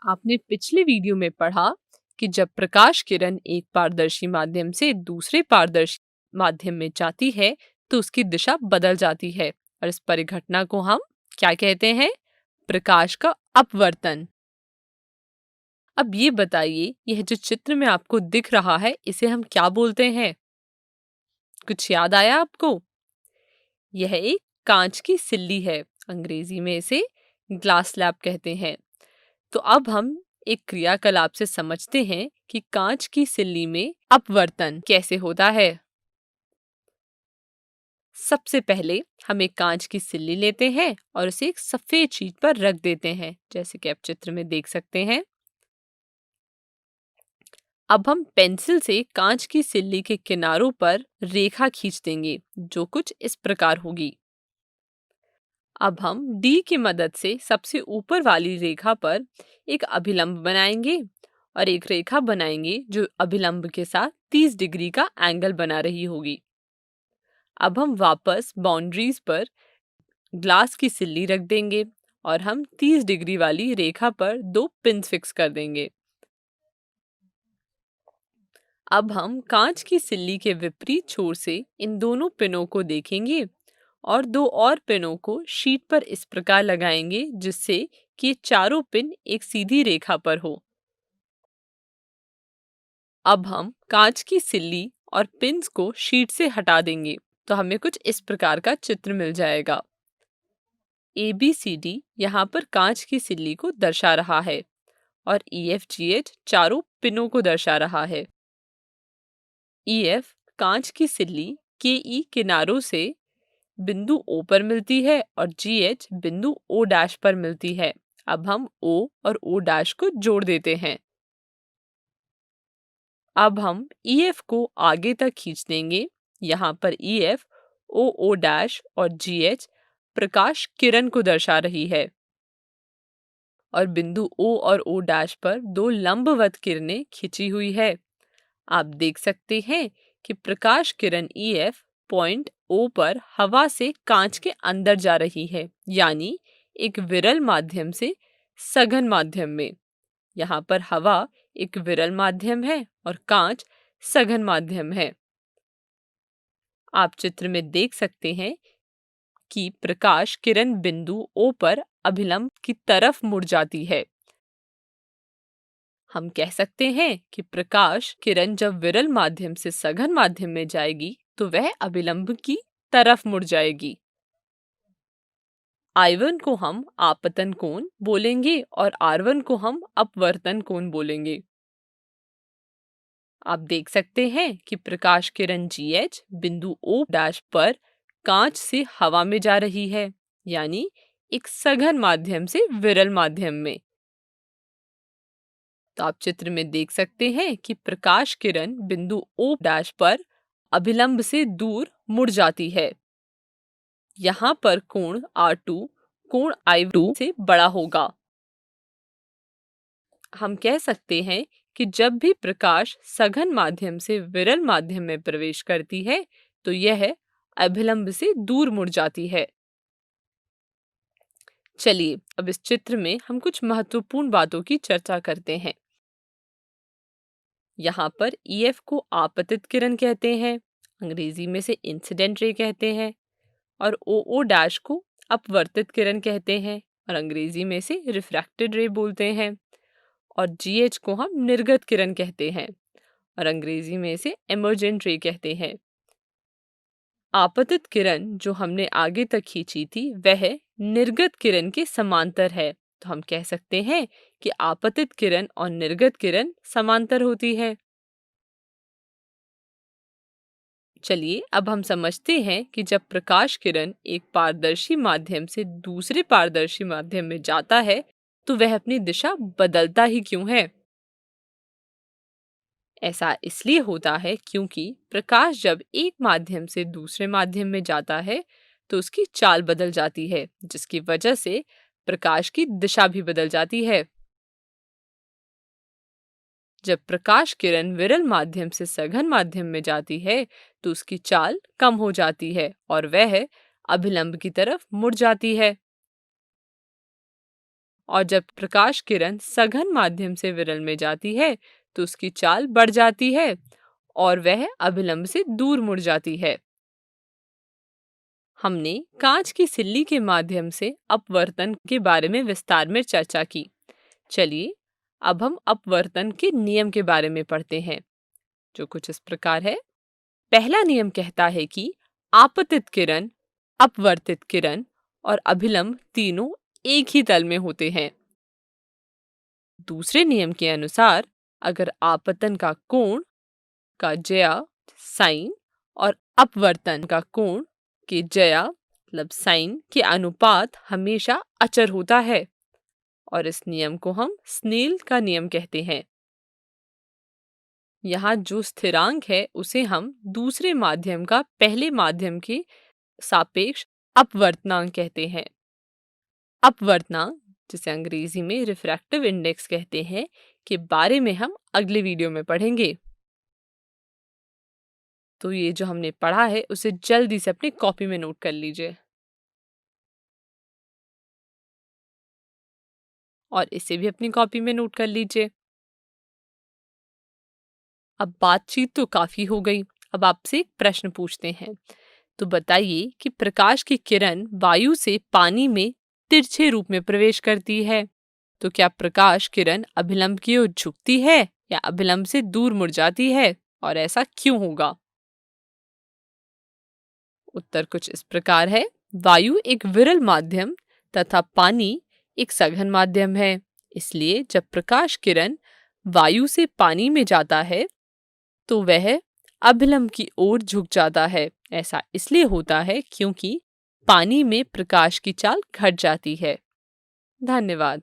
आपने पिछले वीडियो में पढ़ा कि जब प्रकाश किरण एक पारदर्शी माध्यम से दूसरे पारदर्शी माध्यम में जाती है तो उसकी दिशा बदल जाती है और इस परिघटना को हम क्या कहते हैं? प्रकाश का अपवर्तन। अब ये बताइए, यह जो चित्र में आपको दिख रहा है इसे हम क्या बोलते हैं? कुछ याद आया आपको? यह एक कांच की सिल्ली है। अंग्रेजी में इसे ग्लास स्लैब कहते हैं। तो अब हम एक क्रियाकलाप से समझते हैं कि कांच की सिल्ली में अपवर्तन कैसे होता है। सबसे पहले हम एक कांच की सिल्ली लेते हैं और उसे एक सफेद शीट पर रख देते हैं, जैसे कि आप चित्र में देख सकते हैं। अब हम पेंसिल से कांच की सिल्ली के किनारों पर रेखा खींच देंगे, जो कुछ इस प्रकार होगी। अब हम डी की मदद से सबसे ऊपर वाली रेखा पर एक अभिलंब बनाएंगे और एक रेखा बनाएंगे जो अभिलंब के साथ 30 डिग्री का एंगल बना रही होगी। अब हम वापस बाउंड्रीज पर ग्लास की सिल्ली रख देंगे और हम 30 डिग्री वाली रेखा पर दो पिन फिक्स कर देंगे। अब हम कांच की सिल्ली के विपरीत छोर से इन दोनों पिनों को देखेंगे और दो और पिनों को शीट पर इस प्रकार लगाएंगे जिससे कि ये चारों पिन एक सीधी रेखा पर हो। अब हम कांच की सिल्ली और पिन्स को शीट से हटा देंगे तो हमें कुछ इस प्रकार का चित्र मिल जाएगा। ABCD यहाँ पर कांच की सिल्ली को दर्शा रहा है और EFGH चारों पिनों को दर्शा रहा है। EF कांच की सिल्ली KE किनारों से बिंदु O पर मिलती है और GH बिंदु O डैश पर मिलती है। अब हम O और O डैश को जोड़ देते हैं। अब हम EF को आगे तक खींच देंगे। यहाँ पर EF OO डैश और GH प्रकाश किरण को दर्शा रही है और बिंदु O और O डैश पर दो लंबवत किरणें खिंची हुई है। आप देख सकते हैं कि प्रकाश किरण EF पॉइंट O पर हवा से कांच के अंदर जा रही है, यानी एक विरल माध्यम से सघन माध्यम में। यहाँ पर हवा एक विरल माध्यम है और कांच सघन माध्यम है। आप चित्र में देख सकते हैं कि प्रकाश किरण बिंदु O पर अभिलंब की तरफ मुड़ जाती है। हम कह सकते हैं कि प्रकाश किरण जब विरल माध्यम से सघन माध्यम में जाएगी तो वह अभिलंब की तरफ मुड़ जाएगी। I1 को हम आपतन कोण बोलेंगे और R1 को हम अपवर्तन कोण बोलेंगे। आप देख सकते हैं कि प्रकाश किरण GH बिंदु O डैश पर कांच से हवा में जा रही है, यानी एक सघन माध्यम से विरल माध्यम में। तो आप चित्र में देख सकते हैं कि प्रकाश किरण बिंदु O डैश पर अभिलंब से दूर मुड़ जाती है। यहाँ पर कोण R2 कोण I2 से बड़ा होगा। हम कह सकते हैं कि जब भी प्रकाश सघन माध्यम से विरल माध्यम में प्रवेश करती है तो यह अभिलंब से दूर मुड़ जाती है। चलिए अब इस चित्र में हम कुछ महत्वपूर्ण बातों की चर्चा करते हैं। यहाँ पर EF को आपतित किरण कहते हैं, अंग्रेजी में से इंसिडेंट रे कहते हैं, और OO डैश को अपवर्तित किरण कहते हैं और अंग्रेजी में से रिफ्रैक्टेड रे बोलते हैं, और GH को हम निर्गत किरण कहते हैं और अंग्रेजी में इसे एमर्जेंट रे कहते हैं। आपतित किरण जो हमने आगे तक खींची थी वह निर्गत किरण के समांतर है, तो हम कह सकते हैं कि आपतित किरण और निर्गत किरण समांतर होती है। चलिए अब हम समझते हैं कि जब प्रकाश किरण एक पारदर्शी माध्यम से दूसरे पारदर्शी माध्यम में जाता है तो वह अपनी दिशा बदलता ही क्यों है। ऐसा इसलिए होता है क्योंकि प्रकाश जब एक माध्यम से दूसरे माध्यम में जाता है तो उसकी चाल बदल जाती है, जिसकी वजह से प्रकाश की दिशा भी बदल जाती है। जब प्रकाश किरण विरल माध्यम से सघन माध्यम में जाती है तो उसकी चाल कम हो जाती है और वह अभिलंब की तरफ मुड़ जाती है। और जब प्रकाश किरण सघन माध्यम से विरल में जाती है तो उसकी चाल बढ़ जाती है और वह अभिलंब से दूर मुड़ जाती है। हमने कांच की सिल्ली के माध्यम से अपवर्तन के बारे में विस्तार में चर्चा की। चलिए अब हम अपवर्तन के नियम के बारे में पढ़ते हैं, जो कुछ इस प्रकार है। पहला नियम कहता है कि आपतित किरण, अपवर्तित किरण और अभिलंब तीनों एक ही तल में होते हैं। दूसरे नियम के अनुसार अगर आपतन का कोण का ज्या साइन और अपवर्तन का कोण के ज्या मतलब साइन के अनुपात हमेशा अचर होता है और इस नियम को हम स्नेल का नियम कहते हैं। यहाँ जो स्थिरांक है उसे हम दूसरे माध्यम का पहले माध्यम के सापेक्ष अपवर्तनांक कहते हैं। अपवर्तनांक, जिसे अंग्रेजी में रिफ्रैक्टिव इंडेक्स कहते हैं, के बारे में हम अगले वीडियो में पढ़ेंगे। तो ये जो हमने पढ़ा है उसे जल्दी से अपनी कॉपी में नोट कर लीजिए और इसे भी अपनी कॉपी में नोट कर लीजिए। अब बातचीत तो काफी हो गई, अब आपसे एक प्रश्न पूछते हैं। तो बताइए कि प्रकाश की किरण वायु से पानी में तिरछे रूप में प्रवेश करती है, तो क्या प्रकाश किरण अभिलंब की ओर झुकती है या अभिलंब से दूर मुड़ जाती है, और ऐसा क्यों होगा? उत्तर कुछ इस प्रकार है। वायु एक विरल माध्यम तथा पानी एक सघन माध्यम है, इसलिए जब प्रकाश किरण वायु से पानी में जाता है तो वह अभिलंब की ओर झुक जाता है। ऐसा इसलिए होता है क्योंकि पानी में प्रकाश की चाल घट जाती है। धन्यवाद।